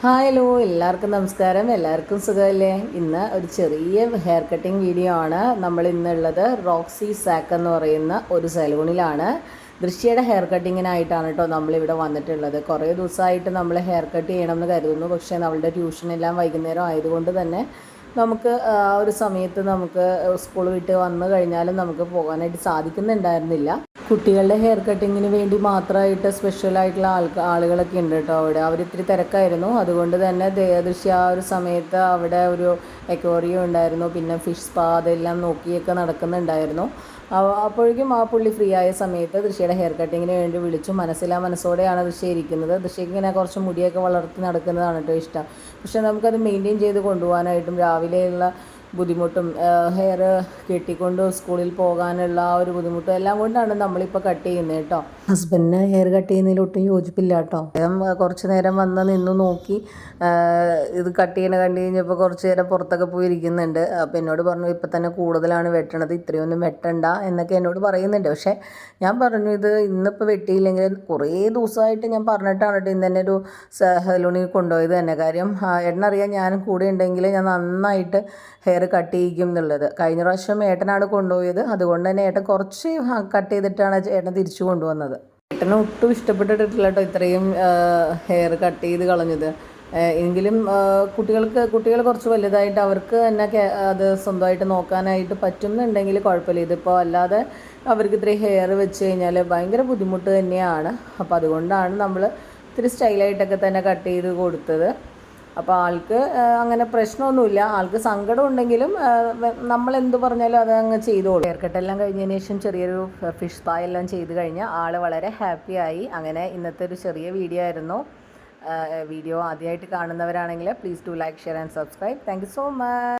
Hello എല്ലാവർക്കും നമസ്കാരം. എല്ലാവർക്കും സുഖമല്ലേ? ഇന്ന് ഒരു ചെറിയ ഹെയർ കട്ടിങ് വീഡിയോ ആണ്. നമ്മൾ ഇന്നുള്ളത് റോക്സി സാക്ക് എന്ന് പറയുന്ന ഒരു സലൂണിലാണ്. ദൃശ്യയുടെ ഹെയർ കട്ടിങ്ങിനായിട്ടാണ് കേട്ടോ നമ്മളിവിടെ വന്നിട്ടുള്ളത്. കുറേ ദിവസമായിട്ട് നമ്മൾ ഹെയർ കട്ട് ചെയ്യണമെന്ന് കരുതുന്നു. പക്ഷേ നമ്മളുടെ ട്യൂഷനെല്ലാം വൈകുന്നേരം ആയതുകൊണ്ട് തന്നെ നമുക്ക് ഒരു സമയത്ത് നമുക്ക് സ്കൂൾ വിട്ട് വന്നു കഴിഞ്ഞാലും നമുക്ക് പോകാനായിട്ട് സാധിക്കുന്നുണ്ടായിരുന്നില്ല. കുട്ടികളുടെ ഹെയർ കട്ടിങ്ങിന് വേണ്ടി മാത്രമായിട്ട് സ്പെഷ്യലായിട്ടുള്ള ആളുകളൊക്കെ ഉണ്ട് കേട്ടോ അവിടെ. അവരിത്തിരി തിരക്കായിരുന്നു. അതുകൊണ്ട് തന്നെ ദൃശ്യ ആ ഒരു സമയത്ത് അവിടെ ഒരു എക്വേറിയം ഉണ്ടായിരുന്നു, പിന്നെ ഫിഷ് സ്പാ അതെല്ലാം നോക്കിയൊക്കെ നടക്കുന്നുണ്ടായിരുന്നു. അപ്പോഴേക്കും ആ പുള്ളി ഫ്രീ ആയ സമയത്ത് ദൃശ്യയുടെ ഹെയർ കട്ടിങ്ങിന് വേണ്ടി വിളിച്ചു. മനസ്സോടെയാണ് ദൃശ്യ ഇരിക്കുന്നത്. ദൃശ്യക്ക് ഇങ്ങനെ കുറച്ച് മുടിയൊക്കെ വളർത്തി നടക്കുന്നതാണ് കേട്ടോ ഇഷ്ടം. പക്ഷെ നമുക്കത് മെയിൻറ്റെയിൻ ചെയ്ത് കൊണ്ടുപോകാനായിട്ടും രാവിലെയുള്ള ബുദ്ധിമുട്ടും ഹെയർ കെട്ടിക്കൊണ്ട് സ്കൂളിൽ പോകാനുള്ള ആ ഒരു ബുദ്ധിമുട്ടും എല്ലാം കൊണ്ടാണ് നമ്മളിപ്പോൾ കട്ട് ചെയ്യുന്നത് കേട്ടോ. ഹസ്ബൻഡിന് ഹെയർ കട്ട് ചെയ്യുന്നതിൽ ഒട്ടും യോജിപ്പില്ല കേട്ടോ. അദ്ദേഹം കുറച്ച് നേരം വന്ന് നിന്ന് നോക്കി ഇത് കട്ട് ചെയ്യണ കണ്ടു കഴിഞ്ഞപ്പോൾ കുറച്ച് നേരം പുറത്തൊക്കെ പോയി ഇരിക്കുന്നുണ്ട്. അപ്പോൾ എന്നോട് പറഞ്ഞു ഇപ്പം തന്നെ കൂടുതലാണ് വെട്ടണത്, ഇത്രയൊന്നും വെട്ടണ്ട എന്നൊക്കെ എന്നോട് പറയുന്നുണ്ട്. പക്ഷേ ഞാൻ പറഞ്ഞു ഇത് ഇന്നിപ്പോൾ വെട്ടിയില്ലെങ്കിൽ കുറേ ദിവസമായിട്ട് ഞാൻ പറഞ്ഞിട്ടാണ് കേട്ടോ ഇന്ന് തന്നെ ഒരു സലൂണിൽ കൊണ്ടുപോയത് തന്നെ. കാര്യം ഏട്ടനറിയാം ഞാൻ കൂടെ ഉണ്ടെങ്കിൽ ഞാൻ നന്നായിട്ട് ഹെയർ കട്ട് ചെയ്യിക്കും എന്നുള്ളത്. കഴിഞ്ഞ പ്രാവശ്യം ഏട്ടനാണ് കൊണ്ടുപോയത്. അതുകൊണ്ട് തന്നെ ഏട്ടൻ കുറച്ച് കട്ട് ചെയ്തിട്ടാണ് ഏട്ടൻ തിരിച്ചു കൊണ്ടുവന്നത്. ഏട്ടന് ഒട്ടും ഇഷ്ടപ്പെട്ടിട്ടില്ല കേട്ടോ ഇത്രയും ഹെയർ കട്ട് ചെയ്ത് കളഞ്ഞത്. എങ്കിലും കുട്ടികൾ കുറച്ച് വലുതായിട്ട് അവർക്ക് തന്നെ അത് സ്വന്തമായിട്ട് നോക്കാനായിട്ട് പറ്റുന്നുണ്ടെങ്കിൽ കുഴപ്പമില്ല. ഇതിപ്പോൾ അല്ലാതെ അവർക്ക് ഇത്രയും ഹെയർ വെച്ച് കഴിഞ്ഞാൽ ഭയങ്കര ബുദ്ധിമുട്ട് തന്നെയാണ്. അപ്പോൾ അതുകൊണ്ടാണ് നമ്മൾ ഇത്തിരി സ്റ്റൈലായിട്ടൊക്കെ തന്നെ കട്ട് ചെയ്ത് കൊടുത്തത്. അപ്പോൾ ആൾക്ക് അങ്ങനെ പ്രശ്നമൊന്നുമില്ല. ആൾക്ക് സങ്കടം ഉണ്ടെങ്കിലും നമ്മൾ എന്ത് പറഞ്ഞാലും അത് അങ്ങ് ചെയ്തോളൂ. ഹെയർ കട്ടെല്ലാം കഴിഞ്ഞതിന് ശേഷം ചെറിയൊരു ഫിഷ് സ്പാ എല്ലാം ചെയ്ത് കഴിഞ്ഞാൽ ആൾ വളരെ ഹാപ്പിയായി. അങ്ങനെ ഇന്നത്തെ ഒരു ചെറിയ വീഡിയോ ആയിരുന്നു. വീഡിയോ ആദ്യമായിട്ട് കാണുന്നവരാണെങ്കിൽ please do like, share and subscribe. Thank you so much.